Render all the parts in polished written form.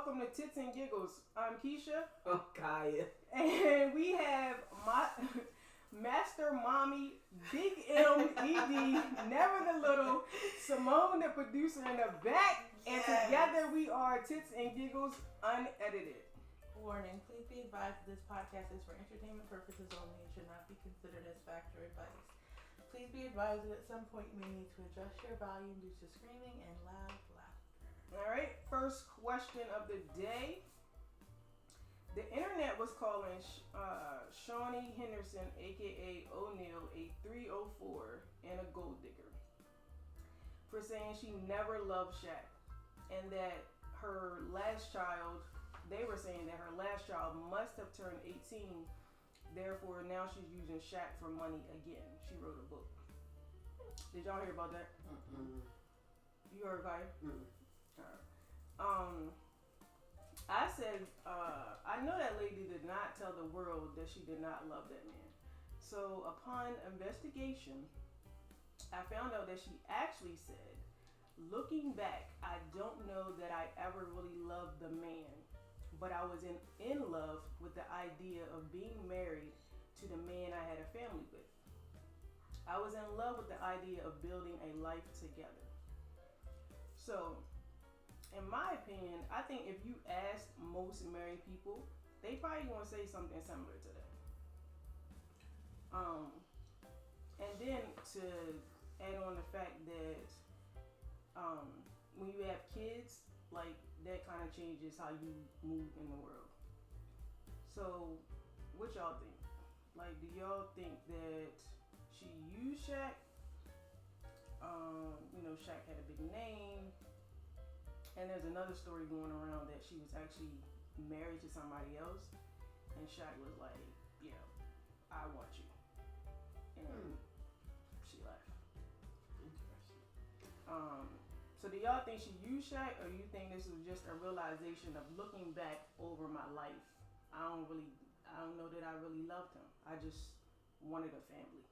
welcome to Tits and Giggles. I'm Keisha. Oh, Kaya. And we have my Master Mommy, Big M.E.D., Never the Little, Simone, the producer in the back. Yes. And together we are Tits and Giggles Unedited. Warning, please be advised that this podcast is for entertainment purposes only and should not be considered as fact or advice. Please be advised that at some point you may need to adjust your volume due to screaming and loud laughter. Alright, first question of the day. The internet was calling Shaunie Henderson, aka O'Neal, a 304 and a gold digger for saying she never loved Shaq and that her last child, they were saying that her last child must have turned 18, therefore now she's using Shaq for money again. She wrote a book. Did y'all hear about that? Mm-mm. You heard about it? Mm-mm. Alright. I said, I know that lady did not tell the world that she did not love that man. So upon investigation, I found out that she actually said, looking back, I don't know that I ever really loved the man, but I was in love with the idea of being married to the man I had a family with. I was in love with the idea of building a life together. So, in my opinion, I think if you ask most married people, they probably gonna say something similar to that. And then to add on the fact that when you have kids, like that kind of changes how you move in the world. So, what y'all think? Like, do y'all think that she used Shaq? Shaq had a big name. And there's another story going around that she was actually married to somebody else. And Shaq was like, yeah, I want you. And she left. Interesting. So do y'all think she used Shaq, or do you think this was just a realization of looking back over my life? I don't know that I really loved him. I just wanted a family.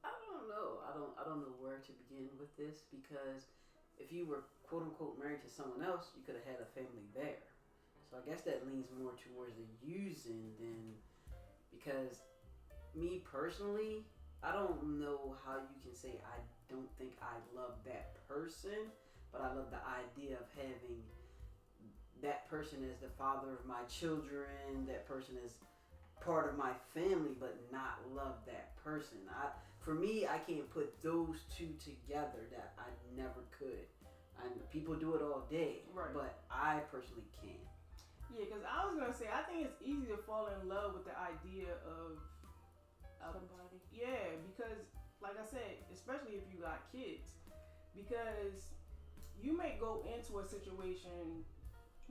I don't know. I don't know where to begin with this, because if you were quote unquote married to someone else, you could have had a family there. So I guess that leans more towards the using than, because me personally, I don't know how you can say I don't think I love that person, but I love the idea of having that person as the father of my children, that person as part of my family, but not love that person. For me, I can't put those two together. That I never could. People do it all day, right, but I personally can't. Yeah, because I was gonna say I think it's easy to fall in love with the idea of Somebody. Yeah, because like I said, especially if you got kids, because you may go into a situation,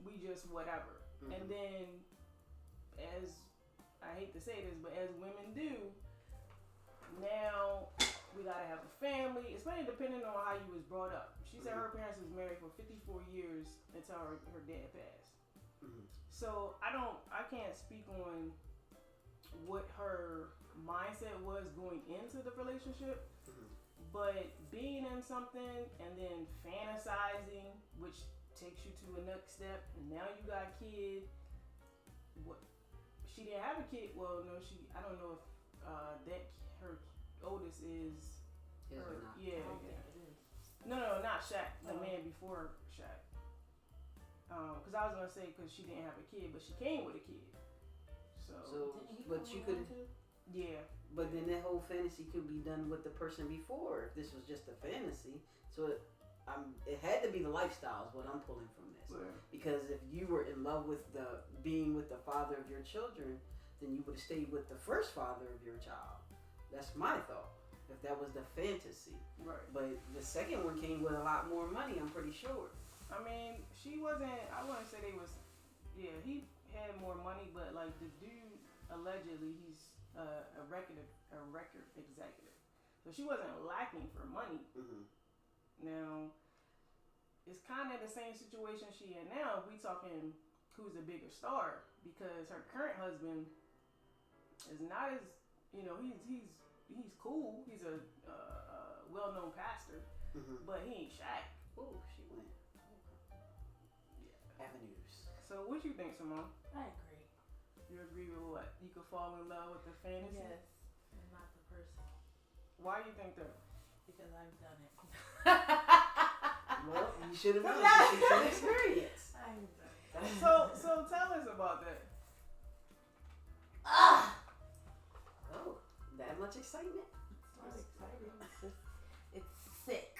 we just whatever, and then as I hate to say this, but as women do, now we gotta have a family, especially depending on how you was brought up. She said her parents was married for 54 years until her dad passed. So I can't speak on what her mindset was going into the relationship, but being in something and then fantasizing, which takes you to the next step, and now you got a kid. What? She didn't have a kid. Well, no, I don't know if that her oldest is His her. or not. Yeah, I don't yeah. think it is. No, not Shaq. The Oh. man before Shaq. Because I was gonna say because she didn't have a kid, but she came with a kid. So Didn't he but come you along could. too? yeah. But then that whole fantasy could be done with the person before, if this was just a fantasy. So it had to be the lifestyle is what I'm pulling from this. Yeah. Because if you were in love with being with the father of your children, then you would have stayed with the first father of your child. That's my thought, if that was the fantasy. Right. But the second one came with a lot more money, I'm pretty sure. I mean, she wasn't. I wouldn't say they was. Yeah, he had more money, but like the dude allegedly he's a record executive, so she wasn't lacking for money. Now, it's kind of the same situation she in now. We talking who's a bigger star, because her current husband is not as he's cool. He's a well-known pastor, but he ain't Shaq. Oh, she went. Yeah. So what you think, Simone? I agree. You agree with what? You could fall in love with the fantasy? Yes, and not the person. Why do you think that? Because I've done it. Well, you should have known. It's an experience. I've done it. So tell us about that. Oh, that much excitement? It's not exciting. It's just, it's sick.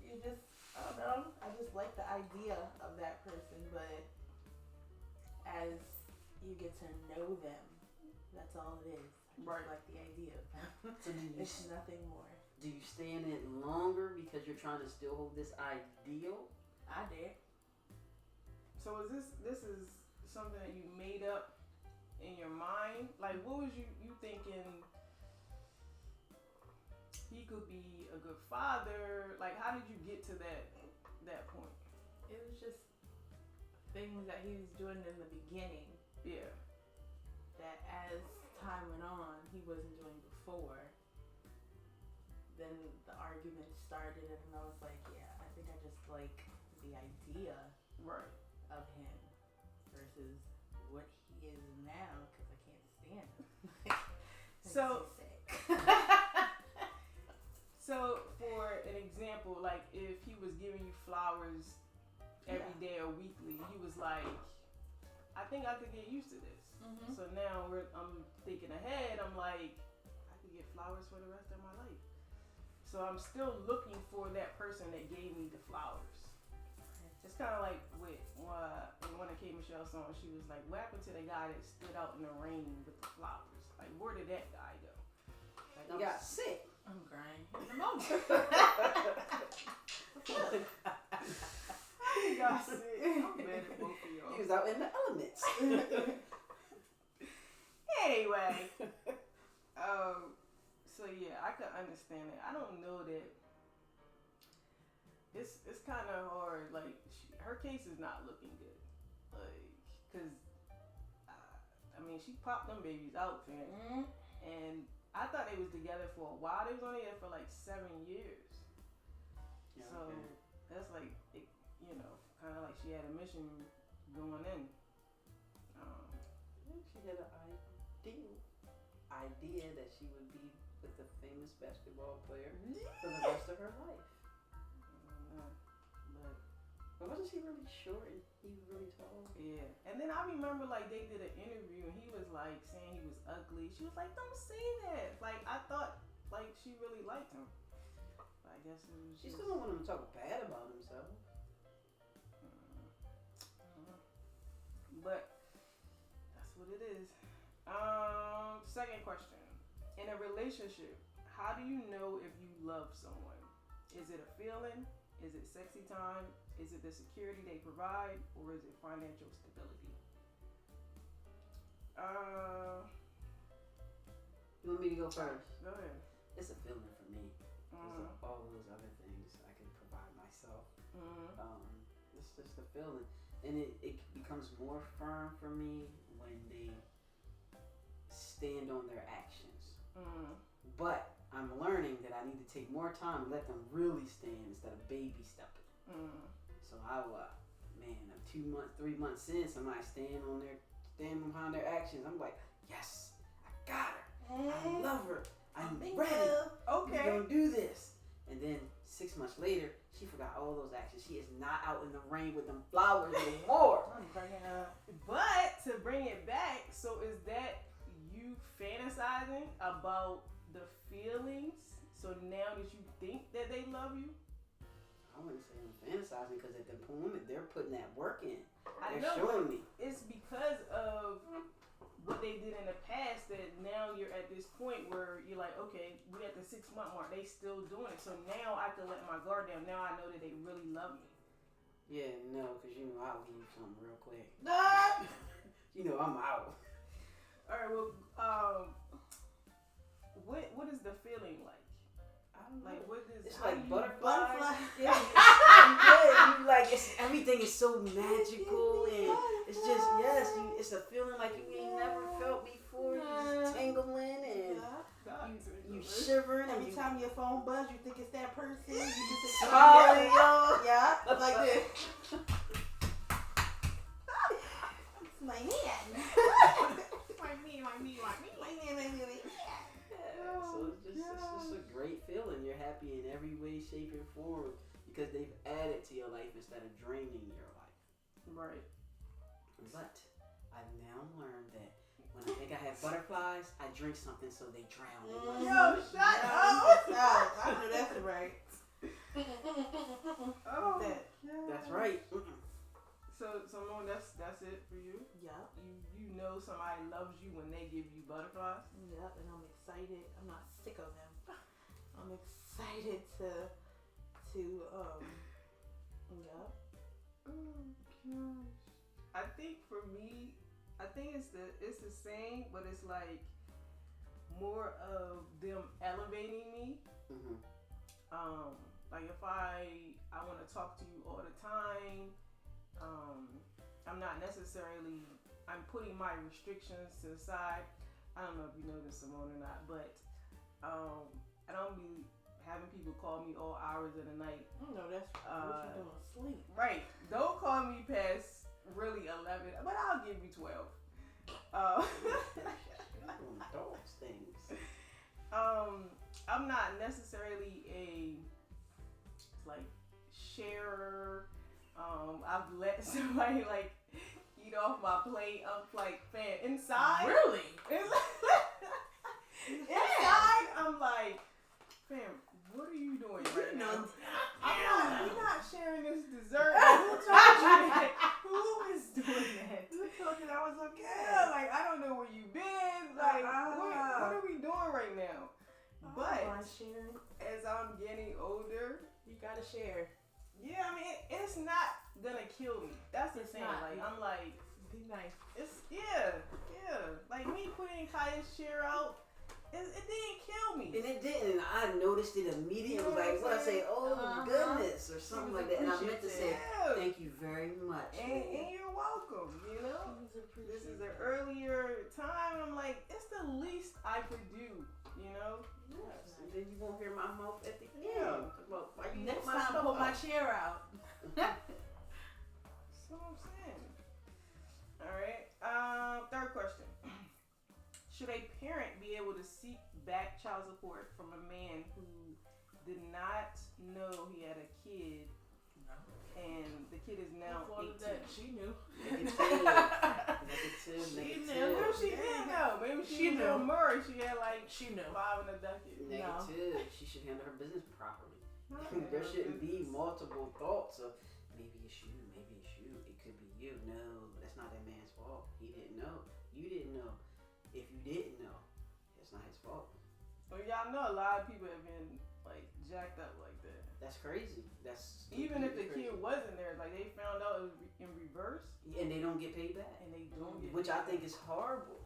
You just, I don't know. I just like the idea of that person, but as you get to know them, that's all it is. I just Right. like the idea of them. So It's nothing more. do you stay in it longer because you're trying to still hold this ideal? I did. So is this is something that you made up in your mind? Like, what was you thinking? He could be a good father. Like, how did you get to that point? It was just things that he was doing in the beginning Yeah. that as time went on, he wasn't doing before. Then the argument started, and I was like, yeah, I think I just like the idea Right. of him versus what he is now because I can't stand him. So- Makes me sick. So, for an example, like if he was giving you flowers every day or weekly, he was like, I think I could get used to this. Mm-hmm. So now I'm thinking ahead. I'm like, I could get flowers for the rest of my life. So I'm still looking for that person that gave me the flowers. It's kind of like with in one of K. Michelle's songs, she was like, what happened to the guy that stood out in the rain with the flowers? Like, where did that guy go? Like, You got sick. I'm crying in the moment. You got sick. I'm mad at both of y'all. He was out in the elements. Anyway, so yeah, I could understand it. I don't know that. It's kind of hard. Like her case is not looking good. Like, cause I mean, she popped them babies out, fam. Mm-hmm. And I thought they was together for a while. They was only there for like 7 years. Yeah, So okay. that's like, it, kind of like she had a mission going in. She had an idea that she would be with a famous basketball player for the rest of her life. But wasn't she really short and he was really tall? Yeah. And then I remember like they did an interview and he was like saying he was ugly. She was like, don't say that. Like I thought like she really liked him. But I guess it was She just... still don't want him to talk bad about himself. But that's what it is. Second question. In a relationship, how do you know if you love someone? Is it a feeling? Is it sexy time? Is it the security they provide? Or is it financial stability? You want me to go first? Go ahead. It's a feeling for me. There's all those other things I can provide myself. It's just a feeling. And it becomes more firm for me when they stand on their actions. But I'm learning that I need to take more time and let them really stand instead of baby stepping. So I'm 2 months, 3 months in, somebody stand behind their actions. I'm like, yes, I got her. I love her. I'm ready. Okay. We're gonna do this. And then 6 months later, she forgot all those actions. She is not out in the rain with them flowers anymore. I'm cracking up. But to bring it back, so is that you fantasizing about the feelings? So now that you think that they love you? I wouldn't say I'm fantasizing because at the moment they're putting that work in. I They're know, showing but me. it's because of what they did in the past that now you're at this point where you're like, okay, we at the 6 month mark, they still doing it. So now I can let my guard down. Now I know that they really love me. Yeah, no, because I'll leave something real quick. Ah! I'm out. All right, well, what is the feeling like? I don't know. Like, what is It's how like do you- butterflies. Yeah, you like everything is so magical and it's just it's a feeling like you ain't never felt before. You just tingling and you shivering and Every you time your phone buzz, you think it's that person. You just smiling, yo. Yeah, like this. because they've added to your life instead of draining your life. Right. But I've now learned that when I think I have butterflies, I drink something so they drown. Yo, shut up! I know that's right. Oh, That's right. So Simone, that's it for you. Yep. You know somebody loves you when they give you butterflies. Yep. And I'm excited. I'm not sick of them. I'm excited to yep. Oh gosh. I think for me, I think it's the same, but it's like more of them elevating me. Mm-hmm. Like if I want to talk to you all the time, I'm not necessarily, I'm putting my restrictions to the side. I don't know if you know this, Simone, or not, but I don't be having people call me all hours of the night. No, that's what you doing, sleep. Right. Don't call me past really 11, but I'll give you 12. Dogs things. I'm not necessarily a like sharer. I've let somebody like eat off my plate. I'm like, fam, inside. Really? Inside, I'm like, fam, what are you doing right now? We're not sharing this dessert. Who told you that? Who is doing that? Who told you that was okay? Yeah, like I don't know where you been. Like what are we doing right now? But sharing. as I'm getting older, You gotta share. yeah, I mean it's not gonna kill me. That's the thing. not. Like I'm like, Be nice. it's yeah. Like me putting Kaya's share out, it didn't kill me. And it didn't. And I noticed it immediately. It was like, what I say, oh goodness, or something like that. And I meant to say, thank you very much. And you're welcome. You know, this is an earlier time. I'm like, it's the least I could do. You know. Yes. And then you won't hear my mouth at the end. Yeah. Well, why you Next put my time, stuff pull my out? chair out. That's what I'm saying. All right. Third question. Should a parent be able to seek back child support from a man who did not know he had a kid and the kid is now 18? She knew. Negative. She didn't know. Maybe she knew. knew Murray. She had like She knew. 5 in a decade. Negative. She should handle her business properly. No. There shouldn't be multiple thoughts of maybe it's you, it could be you. No, that's not that man's fault. He didn't know. You didn't know. If you didn't know, it's not his fault. Well, y'all know a lot of people have been like jacked up like that. That's crazy. That's Even if the crazy. kid wasn't there, like they found out it was in reverse And they don't get paid back. and they don't get Which paid I think back. is horrible.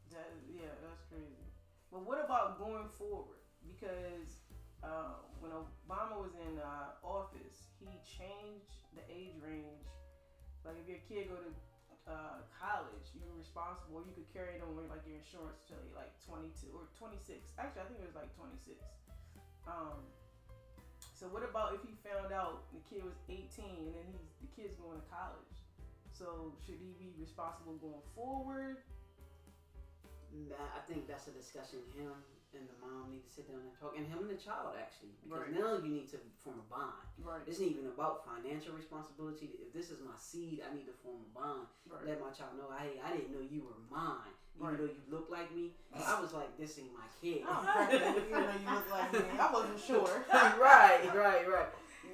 That's crazy. But what about going forward? Because when Obama was in office, he changed the age range. Like if your kid go to college, you're responsible. You could carry them with like your insurance till you're like 22 or 26. Actually, I think it was like 26. So what about if he found out the kid was 18 and then the kid's going to college? So should he be responsible going forward? I think that's a discussion him and the mom need to sit down and talk, and him and the child actually, because Right. now you need to form a bond. Right. It's not even about financial responsibility. If this is my seed, I need to form a bond. Right. Let my child know, hey, I didn't know you were mine. Even Right. though you look like me, I was like, this ain't my kid. I'm pregnant. Even though you look like me, I wasn't sure. right.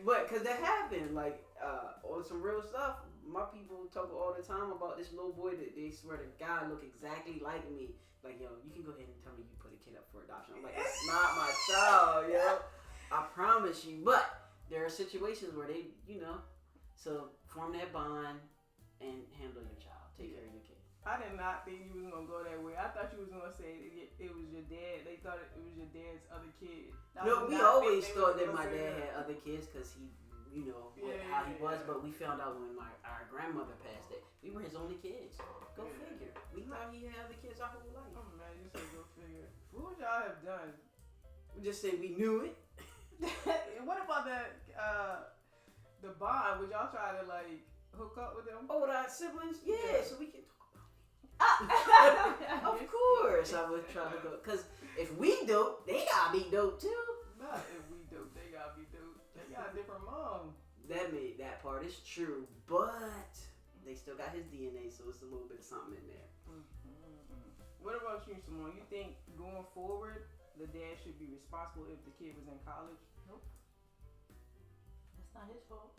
But because that happened, like on some real stuff. My people talk all the time about this little boy that they swear to God look exactly like me. Like, yo, you can go ahead and tell me you put a kid up for adoption. I'm like, it's not my child, yo. I promise you. But there are situations where they, so form that bond and handle your child. Take care of your kid. I did not think you was gonna go that way. I thought you was gonna say it was your dad. They thought it was your dad's other kid. No, we always thought that my dad had other kids because he, how he was. But we found out when our grandmother passed that we were his only kids. Go figure. We thought he had other kids our whole life. Oh man, you said go figure. What would y'all have done? We just said we knew it. What about that? The bond? Would y'all try to like hook up with them? Oh, with our siblings? Yeah, so we can talk about Of Of course, I would try to go. Because if we dope, they gotta be dope too. Not if we dope, they gotta be dope. They got a different mom. That part is true, but they still got his DNA, so it's a little bit of something in there. What about you, Simone? You think going forward, the dad should be responsible if the kid was in college? Nope. That's not his fault.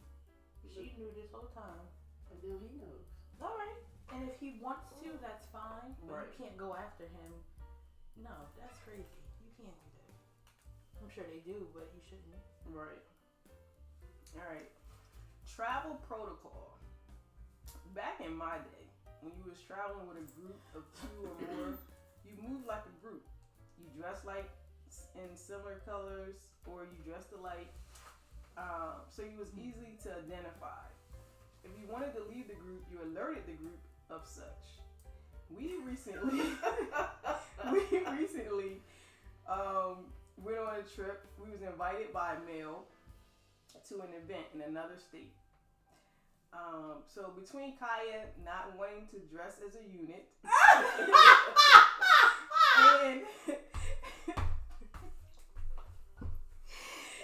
She knew this whole time. But now he knows. All right. And if he wants to, that's fine. But Right. you can't go after him. No, that's crazy. You can't do that. I'm sure they do, but you shouldn't. Right. All right. Travel protocol. Back in my day, when you was traveling with a group of 2 or more, you moved like a group. You dressed like in similar colors, or you dressed alike, so you was easy to identify. If you wanted to leave the group, you alerted the group of such. We recently went on a trip. We was invited by mail to an event in another state. So between Kaya not wanting to dress as a unit and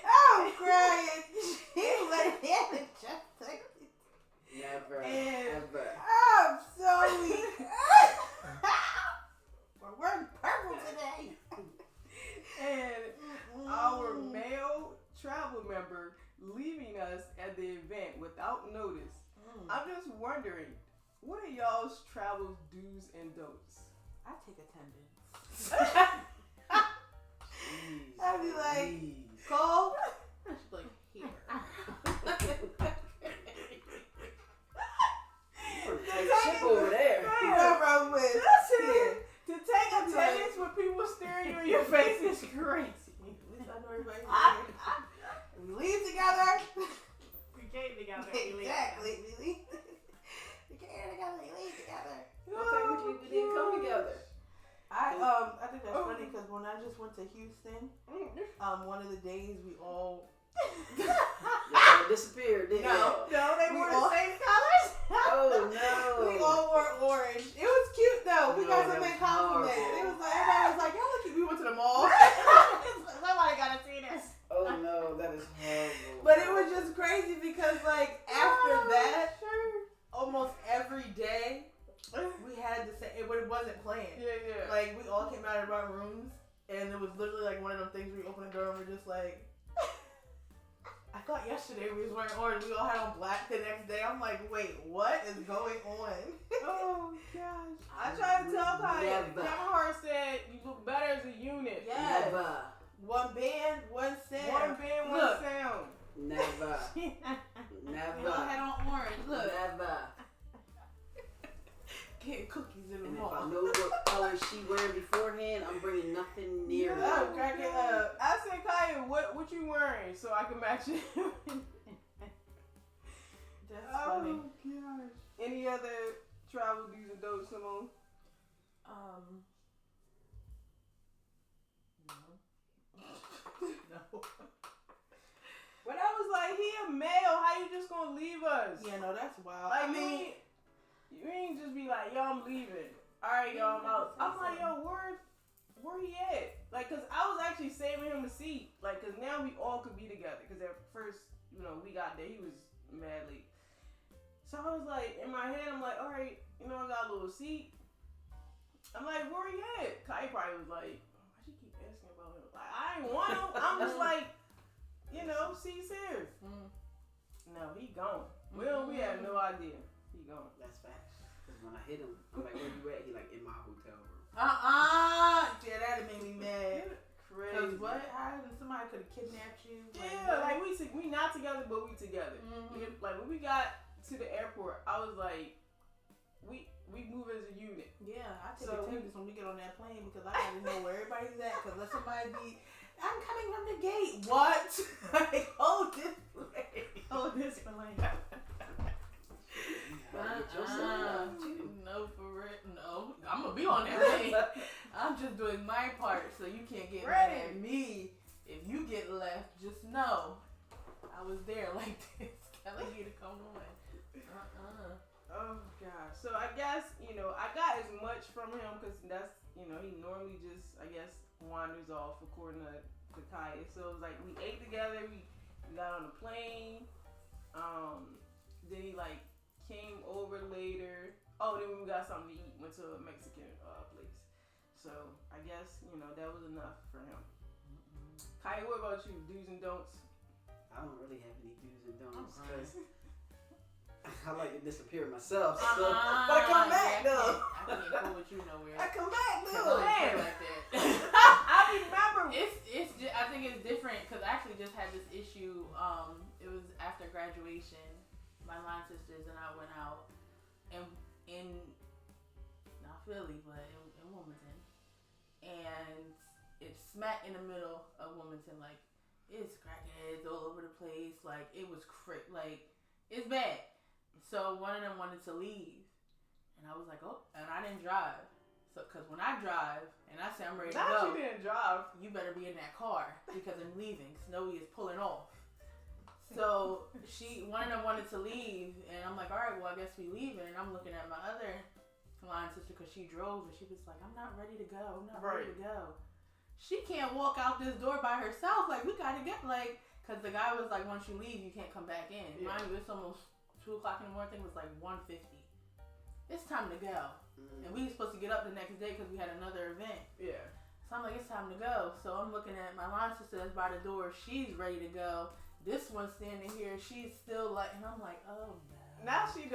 I'm crying. She let him just like Never, And- ever. I'm so weak. We're wearing purple today. and our male travel member leaving us at the event without notice. I'm just wondering, what are y'all's travel do's and don'ts? I take attendance. Jeez, I'd be like, Louise. Cole. She's like, here. Take chip over there. Whoever I'm with. Here. To take attendance when people staring you in your face is crazy. At least I know everybody's here. We leave together. We came together. Exactly. We leave. We came together. We leave together. Well, technically, we didn't come together. I think that's funny because when I just went to Houston, one of the days we all Y'all disappeared, didn't y'all? No, they We wore all- the same colors. Oh no. we all wore orange. It was cute though. We No, got that so many was compliments. horrible. It was like everybody was like, "Y'all look cute." We went to the mall, Somebody gotta see this. Oh no, that is horrible. but it was just crazy because like after that, Sure. almost every day we had to say it, but it wasn't planned. Yeah. Like we all came out of our rooms, and it was literally like one of them things where you open the door and we're just like. I thought yesterday we was wearing orange. We all had on black the next day. I'm like, wait, what is going on? Oh gosh. I tried to tell Kaya. Never. Kevin Hart said you look better as a unit. Yes. Never. One band, one sound. One band, one Look. sound. Never. We Never. all had on orange. Look, Never. getting cookies in the And if mall. I know what color she wearing beforehand, I'm bringing nothing near Yeah. her. Oh, crack it up. I said, Kaya, what you wearing so I can match it? That's Oh funny. gosh. Any other travel do's and don'ts, Simone? No. But I was like, he a male. How you just gonna leave us? Yeah, no, that's wild. Like, you ain't just be like, yo, I'm leaving. All right, yo, I'm out. I'm like, yo, where he at? Like, cause I was actually saving him a seat. Like, cause now we all could be together. Cause at first, we got there, he was mad late. So I was like, in my head, I'm like, all right, I got a little seat. I'm like, where he at? Kai probably was like, why she keep asking about him? Like, I ain't want him. I'm just like, seat's here. No, he gone. We have no idea. He gone. That's facts. Because when I hit him, I'm like, where you at? He like, in my hotel room. Yeah, that'd make me mad. Crazy. Cause what? How somebody could have kidnapped you? Yeah, like we not together, but we together. Like when we got to the airport, I was like, we move as a unit. Yeah, I take So attendance when we get on that plane because I gotta know where everybody's at. Cause let somebody be, I'm coming from the gate. What? Like, hold this plane. Hold this plane. No, for real. No, I'm gonna be on that plane. I'm just doing my part, so you can't get mad at me. If you get left, just know I was there like this, telling you to come on. Oh gosh. So I guess I got as much from him because that's he normally just wanders off according to Kaya. So it was like we ate together, we got on the plane. Then he like came over later. Oh, then we got something to eat. Went to a Mexican place. So I guess that was enough for him. Kai, what about you? Do's and don'ts? I don't really have any do's and don'ts because I like to disappear myself. So, but I come back though. I can't go with you nowhere. I come back though. Like that. I remember. It's just, I think it's different because I actually just had this issue. It was after graduation. My line sisters and I went out in not Philly, but in Wilmington, and it's smack in the middle of Wilmington. Like it's crackheads all over the place. Like it was like it's bad. So one of them wanted to leave, and I was like, oh, and I didn't drive. So, cause when I drive and I say I'm ready to go, you didn't drive. You better be in that car because I'm leaving. Snowy is pulling off. So one of them wanted to leave, and I'm like, all right, well, I guess we leaving. And I'm looking at my other line sister because she drove, and she was like, I'm not ready to go. I'm not ready to go. She can't walk out this door by herself. Like we gotta get because the guy was like, once you leave, you can't come back in. Yeah. Mind you, it's almost 2:00 in the morning. I think it was like 1:50. It's time to go. And we were supposed to get up the next day because we had another event. Yeah. So I'm like, it's time to go. So I'm looking at my line sister that's by the door. She's ready to go. This one's standing here. She's still like, and I'm like, oh no. Now she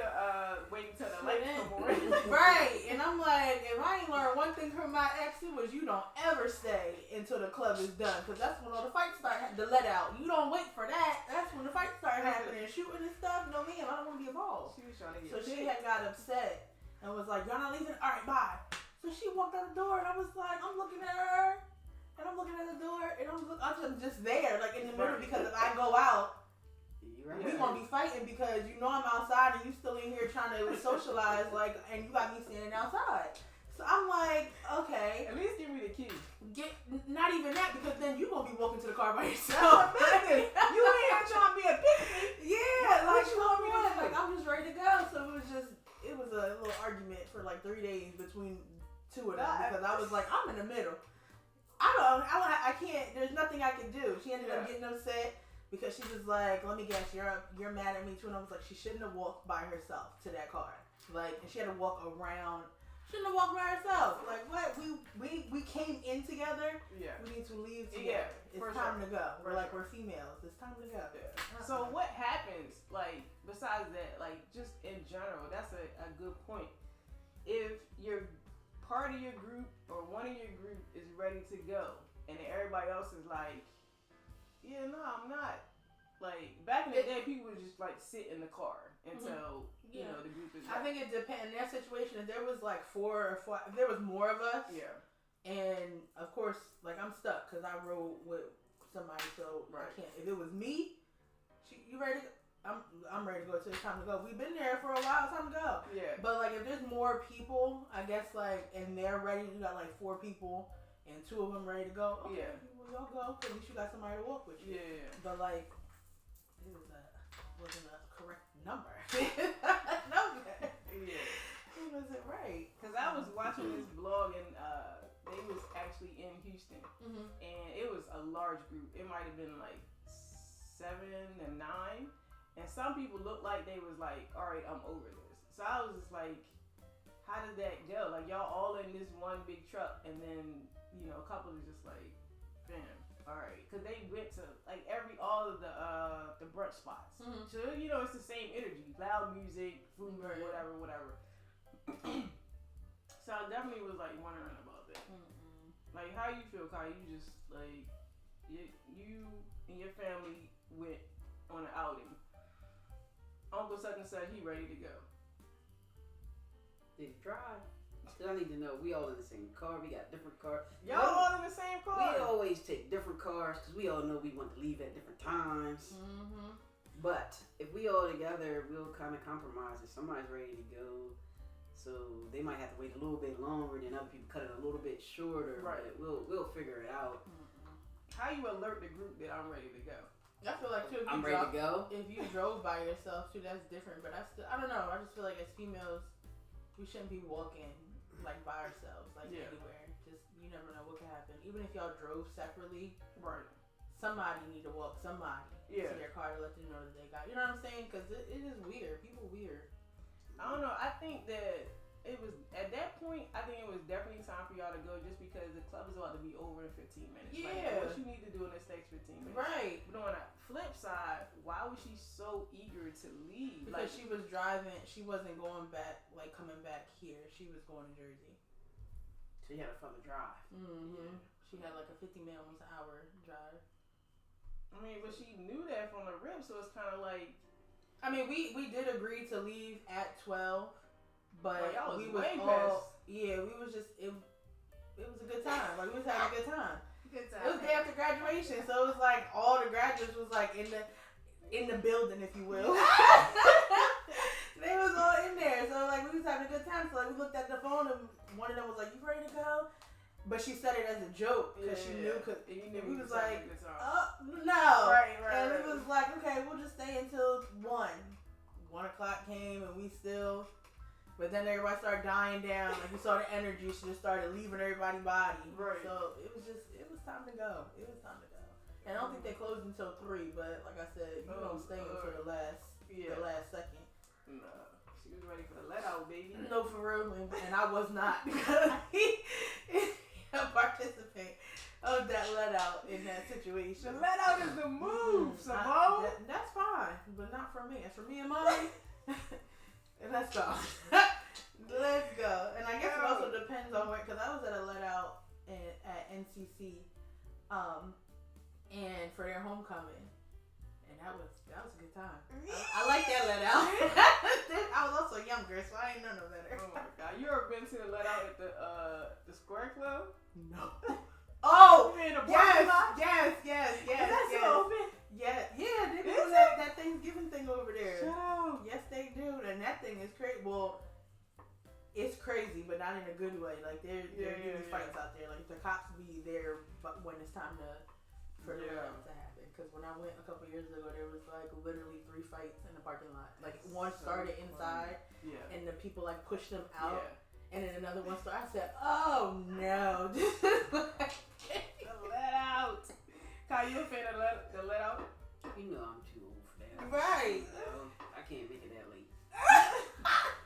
waiting till the lights come on. Right. And I'm like, if I ain't learned one thing from my ex, it was you don't ever stay until the club is done. Because that's when all the fights start to let out. You don't wait for that. That's when the fights start happening. Shooting and stuff. No, ma'am, I don't want to be involved. She was trying to get she had got upset and was like, y'all not leaving? All right, bye. So she walked out the door, and I was like, I'm looking at her. And I'm looking at the door, and I'm just there, like in the middle, because if I go out, we gonna be fighting because I'm outside and you still in here trying to socialize, and you got me standing outside. So I'm like, okay. At least give me the key. Not even that, because then you gonna be walking to the car by yourself. You ain't here trying to be a picnic. Yeah, like I'm just ready to go. So it was a little argument for like 3 days between two of them because I was like, I'm in the middle. I can't, there's nothing I can do. She ended up getting upset because she was like, let me guess, you're mad at me too. And I was like, she shouldn't have walked by herself to that car. Like, and she had to walk around. Shouldn't have walked by herself. Like, what? We came in together. Yeah. We need to leave together. It's time to go. We're females. It's time to go. Yeah. So what happens, like, besides that, like, just in general, that's a good point. If you're part of your group or one of your group is ready to go and then everybody else is like, yeah, no, I'm not. Like back in the day, people would just like sit in the car until the group is ready. I think it depends. In that situation, if there was like 4 or 5, if there was more of us, and of course, like I'm stuck because I rode with somebody, so I can't. If it was me, you ready to go? I'm ready to go. It's time to go. We've been there for a while. It's time to go. Yeah. But like if there's more people, I guess and they're ready. You got like 4 people and 2 of them ready to go. Okay, well y'all go. At least you got somebody to walk with you. Yeah. But like it wasn't a correct number. Yeah. It wasn't right. Cause I was watching this blog and they was actually in Houston and it was a large group. It might have been like 7 and 9. And some people looked like they was like, all right, I'm over this. So I was just like, how did that go? Like y'all all in this one big truck, and then a couple is just like, bam, all right, because they went to like all of the brunch spots. So it's the same energy, loud music, food, whatever. So I definitely was like wondering about that. Like how you feel, Kai? You just like you and your family went on an outing. Uncle such and such, he ready to go. Did he drive? Because I need to know, we all in the same car, we got different cars. Y'all all in the same car? We always take different cars because we all know we want to leave at different times. But if we all together, we'll kind of compromise. If somebody's ready to go, so they might have to wait a little bit longer, then other people cut it a little bit shorter. Right. But we'll figure it out. How you alert the group that I'm ready to go? I feel like too. I'm ready to go. If you drove by yourself too, that's different. But I don't know. I just feel like as females, we shouldn't be walking like by ourselves, like anywhere. Just you never know what could happen. Even if y'all drove separately, somebody need to walk somebody to their car to let them know that they got. You know what I'm saying? Because it is weird. People weird. I don't know. I think that it was at that point. I think it was definitely time for y'all to go, just because the club is about to be over in 15 minutes. Yeah. Like, what you need to do in this next 15 minutes. Right. But on the flip side, why was she so eager to leave? Because she was driving. She wasn't going back, like coming back here. She was going to Jersey. She had a further drive. Mm-hmm. She had like a 50 miles an hour drive. I mean, but she knew that from the rip, so it's kind of like. I mean, we did agree to leave at 12, but y'all was we was way all past. Yeah, we was just it was a good time. Like, we was having a good time. Good time. It was day after graduation, so it was like all the graduates was like in the building, if you will. They was all in there, so like we was having a good time. So like we looked at the phone and one of them was like, "You ready to go?" But she said it as a joke because she knew. Cause we was like, "Oh no!" Right. And it was like, "Okay, we'll just stay until 1 o'clock came, and we still." But then everybody started dying down. Like, you saw the energy. She just started leaving everybody's body. Right. So it was time to go. It was time to go. And I don't think they closed until 3. But like I said, you don't stay until the last second. Nah, she was ready for the let out, baby. No, for real, and I was not, because he participate of that let out in that situation. The let out is the move, Simone. That's fine, but not for me. As for me and mine, let's go. Let's go. And I guess it also depends on where, because I was at a let out at NCC, and for their homecoming. And that was a good time. I like that let out. I was also younger, so I ain't know no better. Oh my god! You ever been to the let out at the Square Club? No. Oh, you in the yes. Is that still open? Yeah, they do that Thanksgiving thing over there. Shut up. Yes, they do, and that thing is crazy. Well, it's crazy, but not in a good way. Like there are fights out there. Like the cops be there, but when it's time for the event to happen. Because when I went a couple years ago, there was like literally 3 fights in the parking lot. Like one started inside, and the people like pushed them out, and then another one started. I said, "Oh no, this is like the let out." Kyle, you a fan of the let out? You know I'm too old for that. Right. I can't make it that late.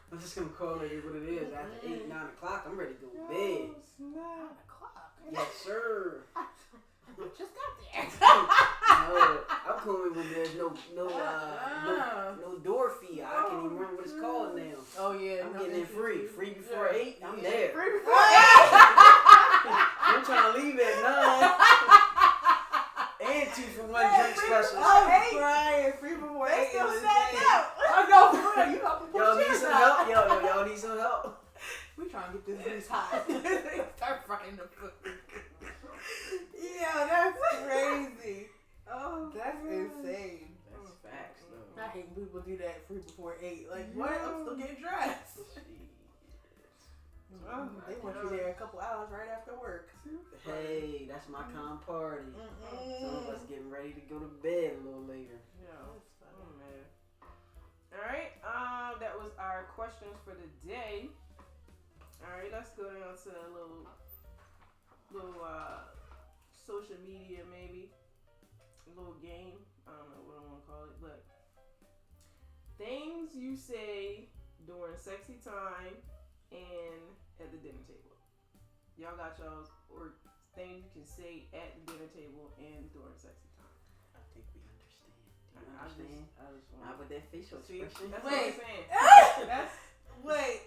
I'm just gonna call it what it is. After 8, 9 o'clock, I'm ready to go to bed. 9 o'clock. Yes, sir. Just got there. No, I'm coming when there's no door fee. I can't even remember what it's called now. Oh yeah, I'm getting in free before 8. I'm there. Free before 8. I'm trying to leave at 9. And 2 for 1 drink special. Oh, Brian, free before 8. Still stand out. I know, for real. You have to push Y'all need some help? Y'all need some help? We trying to get this goose hot. Start frying the food. Yeah, that's crazy. Oh, that's insane. That's facts, though. I hate when people do that free before 8. Like, what? I'm still getting dressed. They want you there a couple hours right after work. Hey, that's my kind of party. Some of us getting ready to go to bed a little later. Yeah. Oh man. All right. That was our questions for the day. All right, let's go down to a little social media, maybe a little game. I don't know what I want to call it, but things you say during sexy time and at the dinner table. Y'all got y'all's, or things you can say at the dinner table and during sexy time. I think we understand. Do you understand? I just want. Not with that facial expression. That's Wait. what I'm saying. Wait,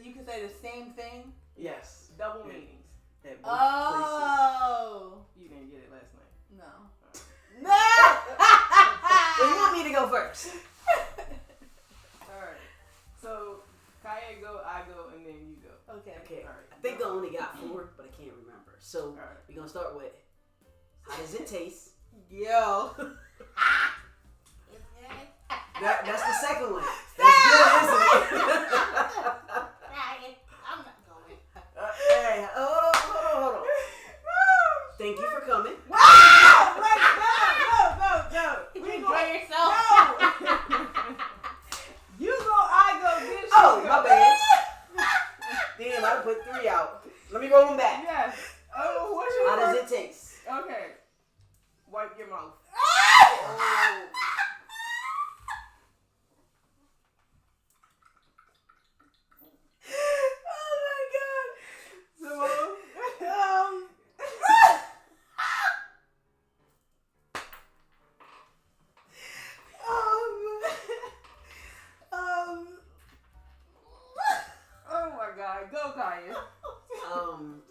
you can say the same thing? Yes. Double meanings. At both places. You didn't get it last night. No. Well, you want me to go first? Alright. So, Kaya go, I go, and then you go. Okay. Alright. I think I only got 4, but I can't remember. So, we're going to start with, how does it taste? Yo. That's the second one. That's good, isn't it? I'm not going. Hey, hold on. Thank you for coming. No! Enjoy yourself. You go, I go, then she Oh, go. my bad. Damn, I put 3 out. Let me roll them back. Yes. Oh, what's your How does first? it taste? Okay.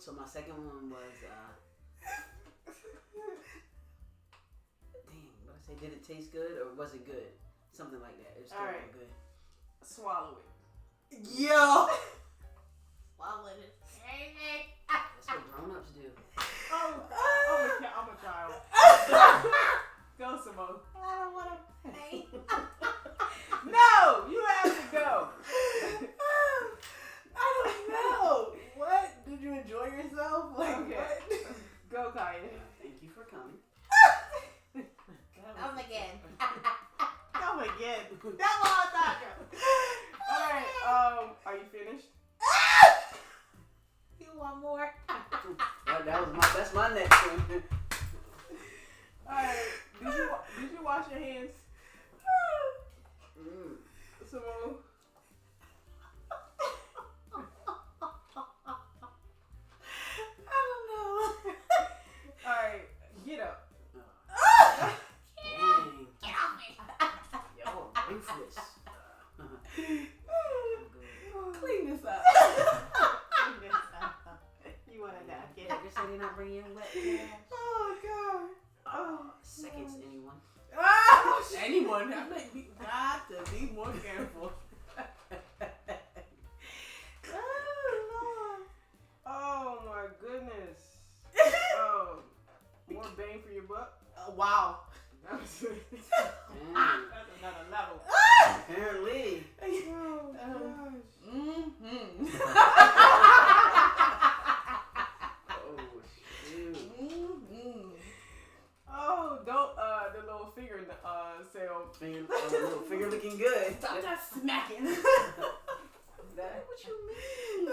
So my second one was, dang, what I say? Did it taste good or was it good? Something like that. It was still real good. Swallow it. Yo. Swallow it. That's what grown-ups do. I'm a child. Go, Simone. I don't want to play. No, you have to go. I don't know. What? Did you enjoy yourself? Like, Okay. what? Go, Kaya. Thank you for coming. Come again. Come again. That's all I thought. Alright, are you finished? You want more? That's my next one. Alright, did you wash your hands? Simone? I don't know. Alright, get up. Dang. Get off me. Yo, ruthless. Clean this up. You want to knock it? You're saying they're not bringing in wet cash? Oh, God. Oh, Seconds, anyone? Anyone? I think we got to be more careful. Oh my goodness. Oh, more bang for your buck? Wow. That's Dang. another level. Apparently. Oh gosh. Mm-hmm. Oh, shoot. Mm-hmm. Oh, don't the little finger sound. Little finger looking good. Stop that smacking. That what you mean?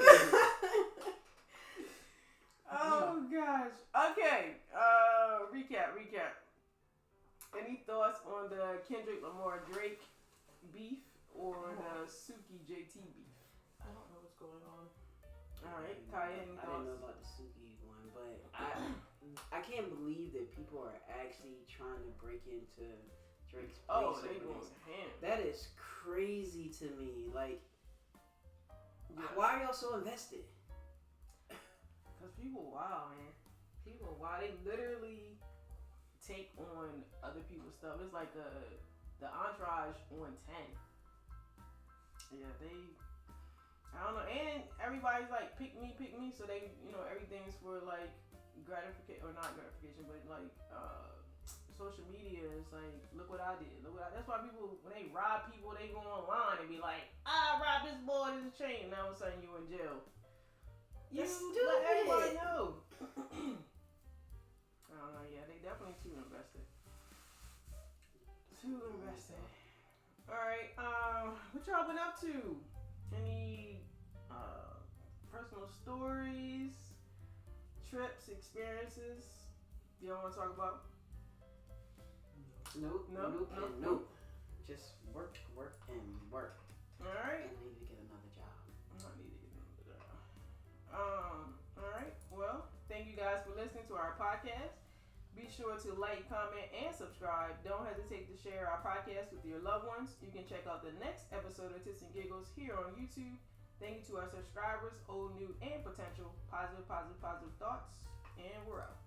Oh gosh. Okay. Recap. Any thoughts on the Kendrick Lamar Drake beef or the Suki JT beef? I don't know what's going on. All right, Kaya, any I didn't thoughts? know about the Suki one, but I can't believe that people are actually trying to break into Drake's place. Oh, they over going this. ham. That is crazy to me. Like, why are y'all so invested? Cause people wild, man. People wild. They literally take on other people's stuff. It's like the Entourage on 10. Yeah, I don't know. And everybody's like, pick me. So they, everything's for like gratification, or not gratification, but like social media is like, look what I did. That's why people, when they rob people, they go online and be like, I robbed this boy in the chain. And all of a sudden you in jail. You let everybody know. I don't know. Yeah, they definitely too invested. All right. What y'all been up to? Any personal stories, trips, experiences y'all want to talk about? Nope. Just work, and work. All right. I need to get another job. All right. Well, thank you guys for listening to our podcast. Be sure to like, comment, and subscribe. Don't hesitate to share our podcast with your loved ones. You can check out the next episode of Tits and Giggles here on YouTube. Thank you to our subscribers, old, new, and potential. Positive thoughts. And we're out.